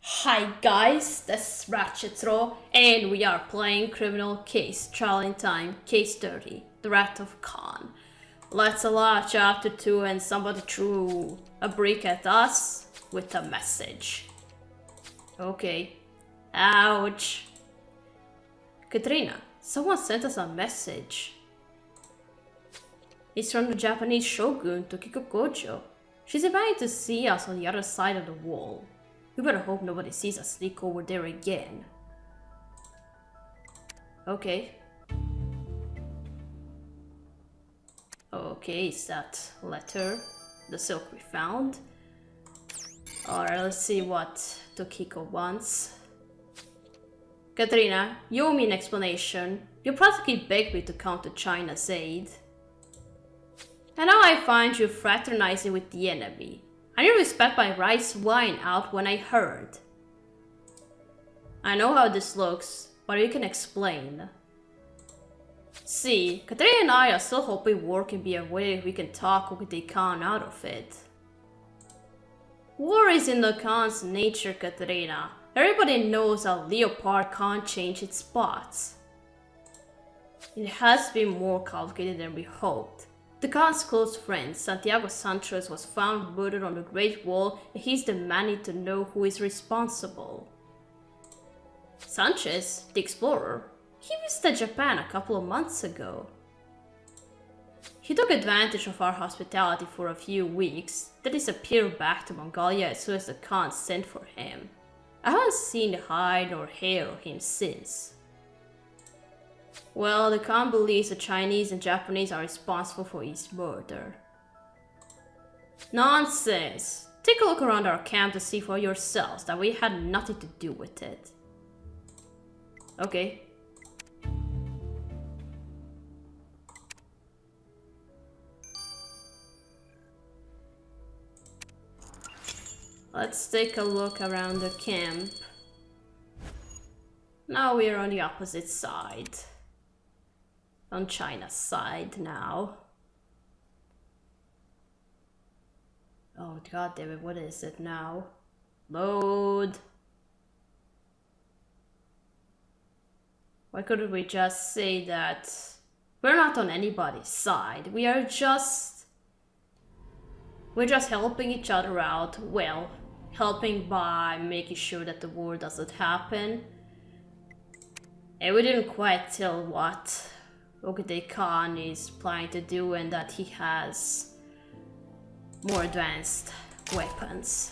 Hi guys, this is Ratchet and we are playing Criminal Case Trial in Time Case 30, The Wrath of Khan. Let's allow chapter 2 and somebody threw a brick at us with a message. Okay. Ouch. Katrina, someone sent us a message. It's from the Japanese shogun Tokiko Gojo. She's inviting to see us on the other side of the wall. We better hope nobody sees us sneak over there again. Okay. Okay, is that letter? The silk we found? Alright, let's see what Tokiko wants. Katrina, you owe me an explanation. You practically begged me to come to China's aid. And now I find you fraternizing with the enemy. I didn't expect my rice wine out when I heard. I know how this looks, but you can explain. See, Katrina and I are still hoping war can be a way we can talk with the Khan out of it. War is in the Khan's nature, Katrina. Everybody knows a leopard can't change its spots. It has been more complicated than we hoped. The Khan's close friend, Santiago Sanchez, was found murdered on the Great Wall, and he's demanding to know who is responsible. Sanchez, the explorer, he visited Japan a couple of months ago. He took advantage of our hospitality for a few weeks, then disappeared back to Mongolia as soon as the Khan sent for him. I haven't seen hide nor hair of him since. Well, the Khan believes the Chinese and Japanese are responsible for his murder. Nonsense! Take a look around our camp to see for yourselves that we had nothing to do with it. Okay. Let's take a look around the camp. Now we're on the opposite side. On China's side now. Oh god damn it, what is it now? Load. Why couldn't we just say that we're not on anybody's side? We're just helping each other out. Well, helping by making sure that the war doesn't happen. And we didn't quite tell what Ogedei Khan is planning to do, and that he has more advanced weapons.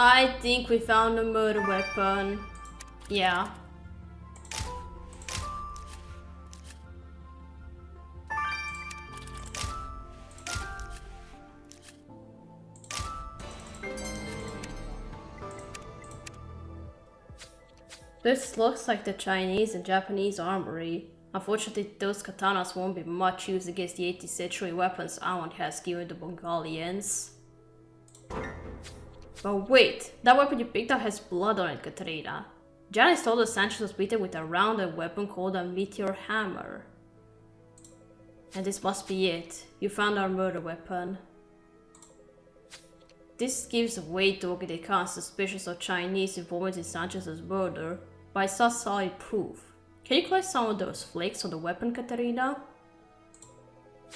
I think we found a murder weapon. Yeah. This looks like the Chinese and Japanese armory. Unfortunately, those katanas won't be much use against the 18th century weapons Awan has given the Mongolians. But wait, that weapon you picked up has blood on it, Katrina. Janice told us Sanchez was beaten with a rounded weapon called a meteor hammer. And this must be it. You found our murder weapon. This gives way to Ogedei Khan's suspicions of Chinese involvement in Sanchez's murder, but it's not solid proof. Can you collect some of those flakes on the weapon, Katarina?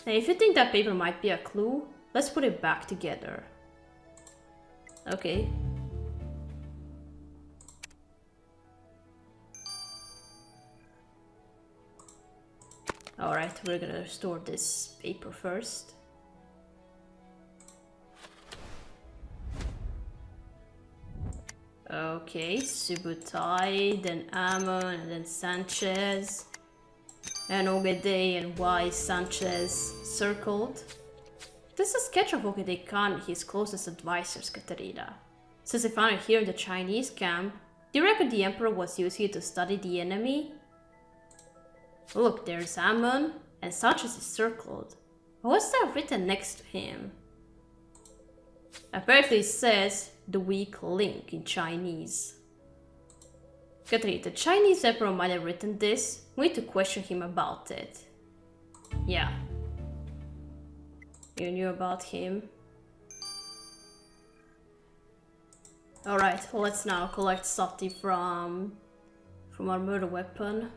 And if you think that paper might be a clue, let's put it back together. Okay. Alright, we're gonna store this paper first. Okay, Subutai, then Amon, and then Sanchez. And Ogedei and Y Sanchez circled. This is a sketch of Ogede Khan and his closest advisors, Katarina. Since they found it here in the Chinese camp, do you reckon the Emperor was using it to study the enemy? Look, there's Ammon, and Sanchez is circled. What's that written next to him? Apparently it says, the weak link in Chinese. Katarina, the Chinese Emperor might have written this. We need to question him about it. Yeah. You knew about him. Alright, let's now collect Sati from our murder weapon.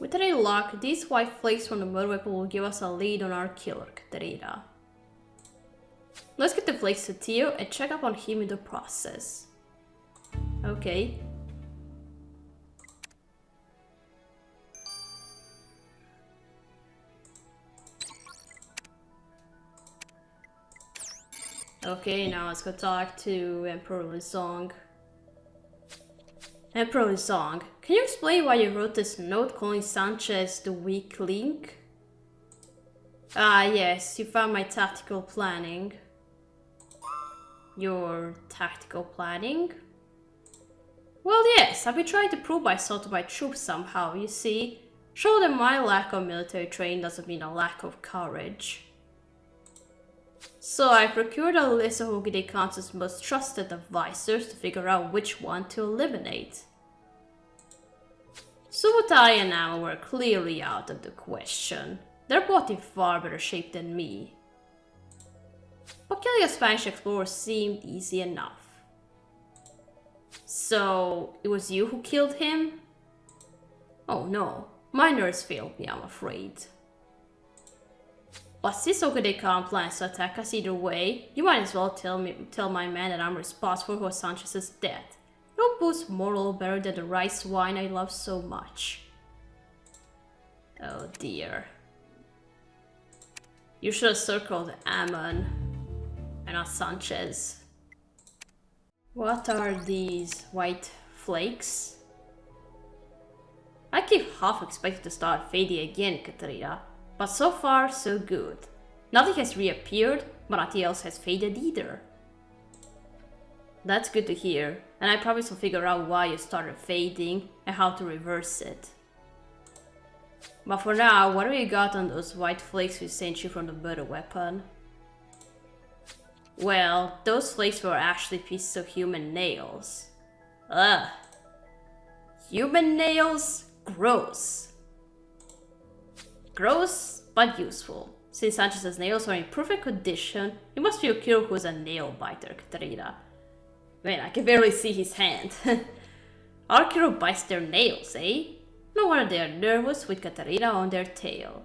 With any luck, these white flakes from the murder weapon will give us a lead on our killer, Katarina. Let's get the flakes to Theo and check up on him in the process. Okay. Okay, now let's go talk to Emperor Lizong. Emperor Lizong, can you explain why you wrote this note calling Sanchez the weak link? Ah yes, you found my tactical planning. Your tactical planning? Well yes, I've been trying to prove myself to my troops somehow, you see. Show them my lack of military training doesn't mean a lack of courage. So I procured a list of Ogede Khan's most trusted advisors to figure out which one to eliminate. Subutai and Amma were clearly out of the question. They're both in far better shape than me. But killing a Spanish explorer seemed easy enough. So, it was you who killed him? Oh no, my nerves failed me, I'm afraid. But since Ogede Khan plans to attack us either way, you might as well tell my man that I'm responsible for Sanchez's death. It'll boost morale better than the rice wine I love so much. Oh dear. You should have circled Ammon and not Sanchez. What are these white flakes? I keep half expecting to start fading again, Katarina. But so far, so good. Nothing has reappeared, but nothing else has faded either. That's good to hear, and I promise to figure out why you started fading and how to reverse it. But for now, what do you got on those white flakes we sent you from the murder weapon? Well, those flakes were actually pieces of human nails. Ugh. Human nails? Gross. Gross, but useful. Since Sanchez's nails are in perfect condition, it must be a killer who's a nail biter, Katarina. Man, I can barely see his hand. Our killer bites their nails, eh? No wonder they are nervous with Katarina on their tail.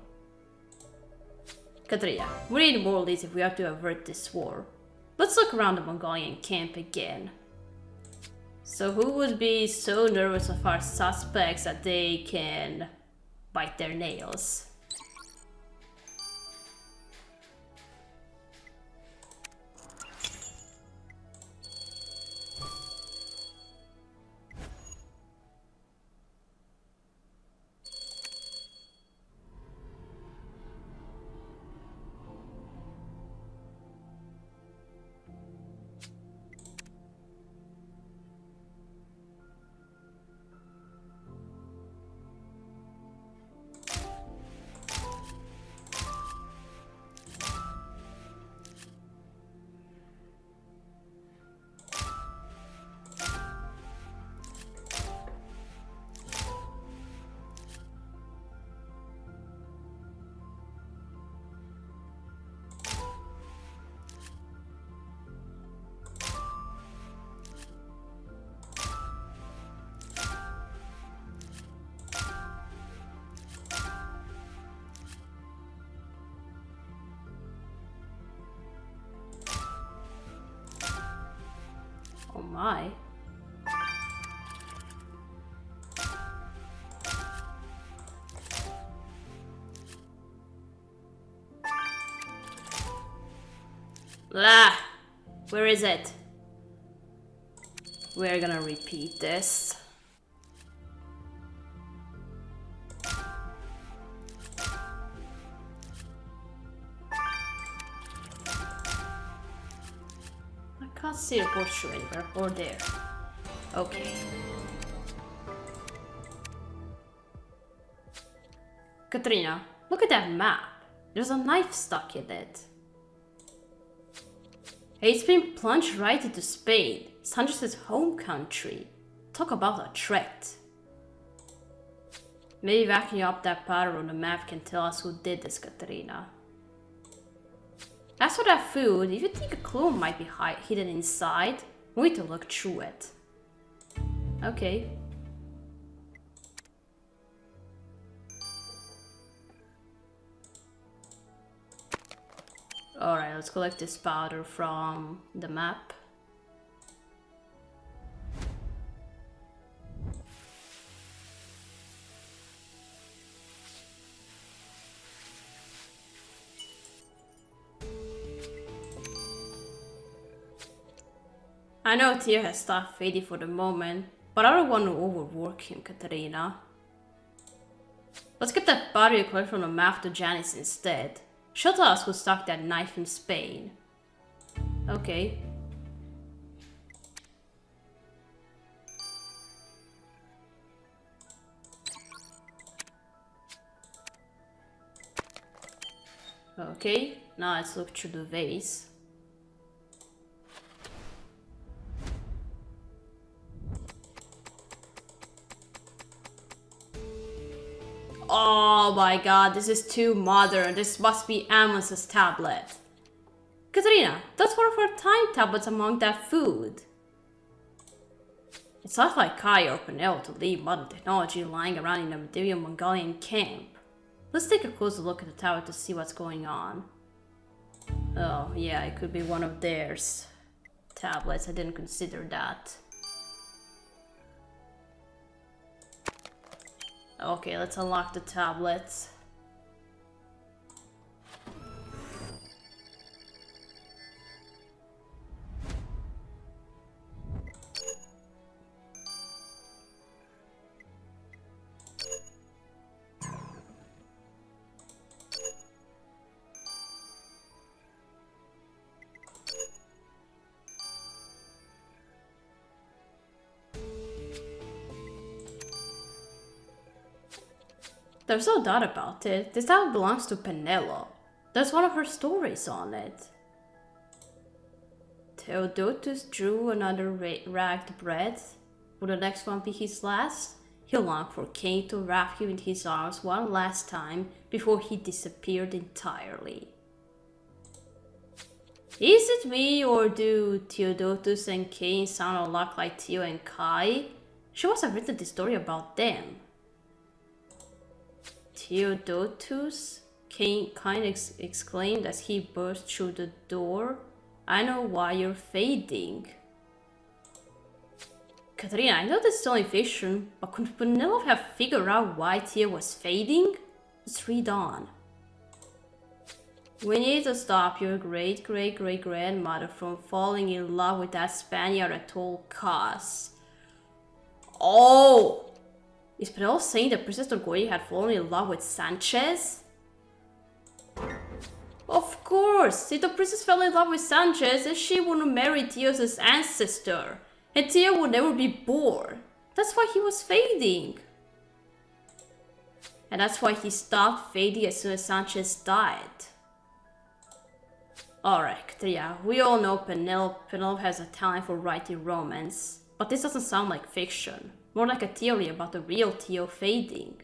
Katarina, we need more leads if we have to avert this war. Let's look around the Mongolian camp again. So who would be so nervous of our suspects that they can bite their nails? Oh my. Ah, where is it? We're gonna repeat this. I can't see the horseshoe anywhere, or there. Okay. Katrina, look at that map. There's a knife stuck in it. It's been plunged right into Spain, Sanchez's home country. Talk about a threat. Maybe backing up that pattern on the map can tell us who did this, Katrina. As for that food, if you think a clue might be hidden inside, we need to look through it. Okay. Alright, let's collect this powder from the map. I know Tia has stopped fading for the moment, but I don't want to overwork him, Katarina. Let's get that powder you collect from the map to Janice instead. She'll tell us who stuck that knife in Spain. Okay. Okay, now let's look through the vase. Oh my god, this is too modern. This must be Amos's tablet. Katarina, that's one of her time tablets among that food. It's not like Kai or Penel to leave modern technology lying around in a medieval Mongolian camp. Let's take a closer look at the tablet to see what's going on. Oh yeah, it could be one of theirs tablets. I didn't consider that. Okay, let's unlock the tablets. There's no doubt about it. This tablet belongs to Penelope. There's one of her stories on it. Theodotus drew another ragged breath. Will the next one be his last? He longed for Cain to wrap him in his arms one last time before he disappeared entirely. Is it me, or do Theodotus and Cain sound a lot like Theo and Kai? She must have written this story about them. Theodotus? Cain kind of exclaimed as he burst through the door. I know why you're fading. Katarina, I know this is only fiction, but could Penelope have figured out why Tia was fading? Let's read on. We need to stop your great-great-great-grandmother from falling in love with that Spaniard at all costs. Oh! Is Penelope saying that Princess Torgoye had fallen in love with Sanchez? Of course! If the princess fell in love with Sanchez, then she wouldn't marry Theo's ancestor. And Theo would never be born. That's why he was fading. And that's why he stopped fading as soon as Sanchez died. Alright, yeah, we all know Penelope has a talent for writing romance. But this doesn't sound like fiction. More like a theory about the real Theo fading.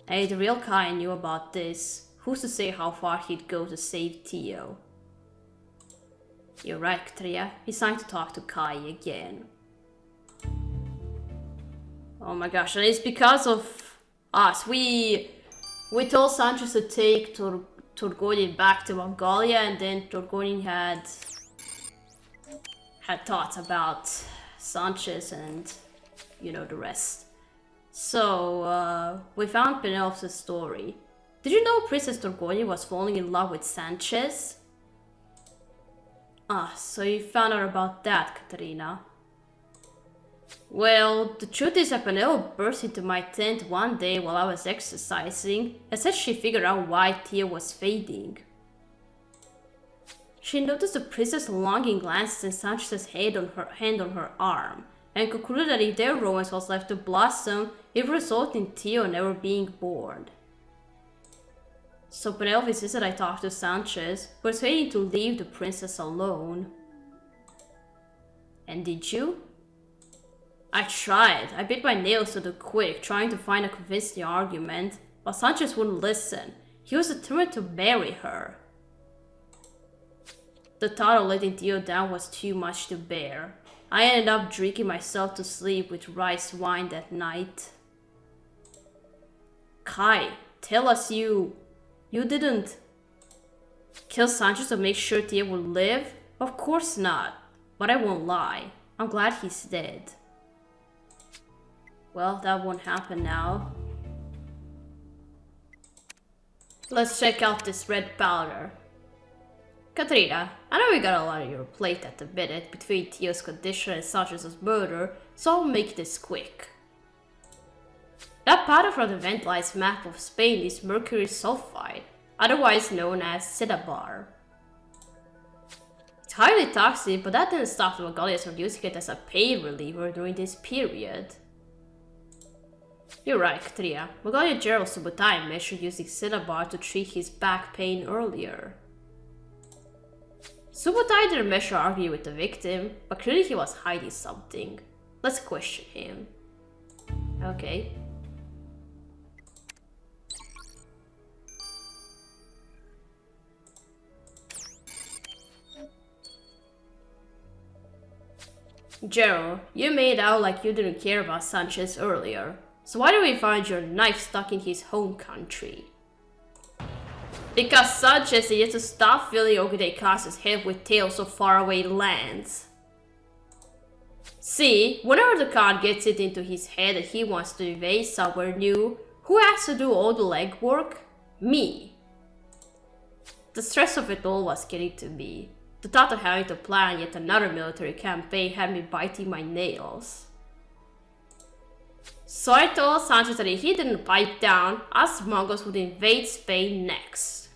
Hey, the real Kai knew about this. Who's to say how far he'd go to save Theo? You're right, Katria. It's time to talk to Kai again. Oh my gosh, and it's because of us. We told Sanchez to take Torgonin back to Mongolia, and then Torgonin had thoughts about Sanchez and, you know, the rest. So, we found Penelope's story. Did you know Princess Torgonia was falling in love with Sanchez? Ah, so you found out about that, Katerina. Well, the truth is that Penelope burst into my tent one day while I was exercising and said she figured out why Tia was fading. She noticed the princess' longing glances and Sanchez's hand on her arm, and concluded that if their romance was left to blossom, it would result in Theo never being born. So Penelope insisted I talk to Sanchez, persuading to leave the princess alone. And did you? I tried. I bit my nails to the quick, trying to find a convincing argument, but Sanchez wouldn't listen. He was determined to marry her. The thought of letting Theo down was too much to bear. I ended up drinking myself to sleep with rice wine that night. Kai, tell us you didn't kill Sanchez to make sure Theo would live? Of course not, but I won't lie. I'm glad he's dead. Well, that won't happen now. Let's check out this red powder. Katrina, I know we got a lot on your plate at the minute between Theo's condition and Sanchez's murder, so I'll make this quick. That powder from the vandalized map of Spain is mercury sulfide, otherwise known as cinnabar. It's highly toxic, but that didn't stop the Mongolians from using it as a pain reliever during this period. You're right, Katrina. Mongolian General Subutai mentioned using cinnabar to treat his back pain earlier. Subutai didn't mention arguing with the victim, but clearly he was hiding something. Let's question him. Okay. Gerald, you made out like you didn't care about Sanchez earlier. So why do we find your knife stuck in his home country? Because Sanchez needs to stop filling Ogedeka's head with tales of faraway lands. See, whenever the Khan gets it into his head that he wants to invade somewhere new, who has to do all the legwork? Me. The stress of it all was getting to me. The thought of having to plan yet another military campaign had me biting my nails. So I told Sanchez that if he didn't pipe down, us Mongols would invade Spain next.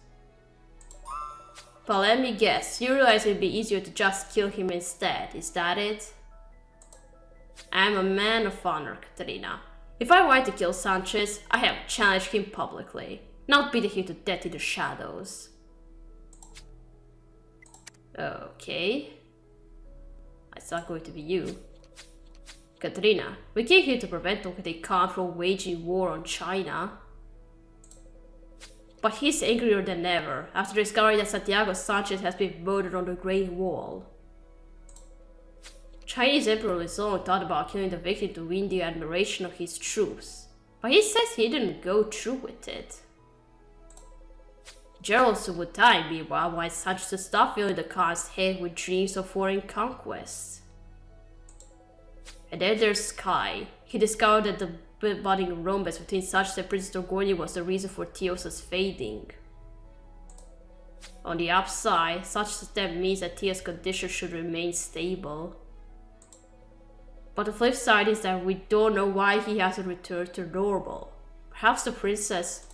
But let me guess, you realize it'd be easier to just kill him instead, is that it? I'm a man of honor, Katerina. If I wanted to kill Sanchez, I have challenged him publicly, not beaten him to death in the shadows. Okay. It's not going to be you. Katerina, we came here to prevent Ogede Khan from waging war on China. But he's angrier than ever after discovering that Santiago Sanchez has been murdered on the Great Wall. Chinese Emperor Luzon thought about killing the victim to win the admiration of his troops, but he says he didn't go through with it. General Subutai, meanwhile, wants Sanchez to stop filling the Khan's head with dreams of foreign conquests. And then there's Sky. He discovered that the budding romance between Sanchez and Princess Dorgoni was the reason for Theos' fading. On the upside, such a step means that Theo's condition should remain stable. But the flip side is that we don't know why he hasn't returned to normal. Perhaps the princess...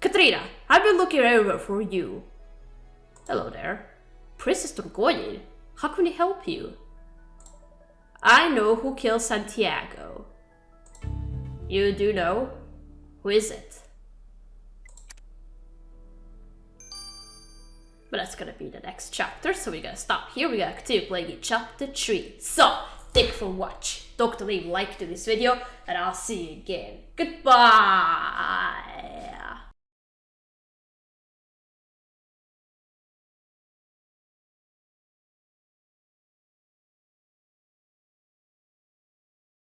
Katrina, I've been looking everywhere for you. Hello there. Princess Dorgoni, how can we help you? I know who killed Santiago. You do know? Who is it? But that's gonna be the next chapter, so we're gonna stop here. We're gonna continue playing in chapter 3. So, thank you for watching. Don't forget to leave a like to this video, and I'll see you again. Goodbye!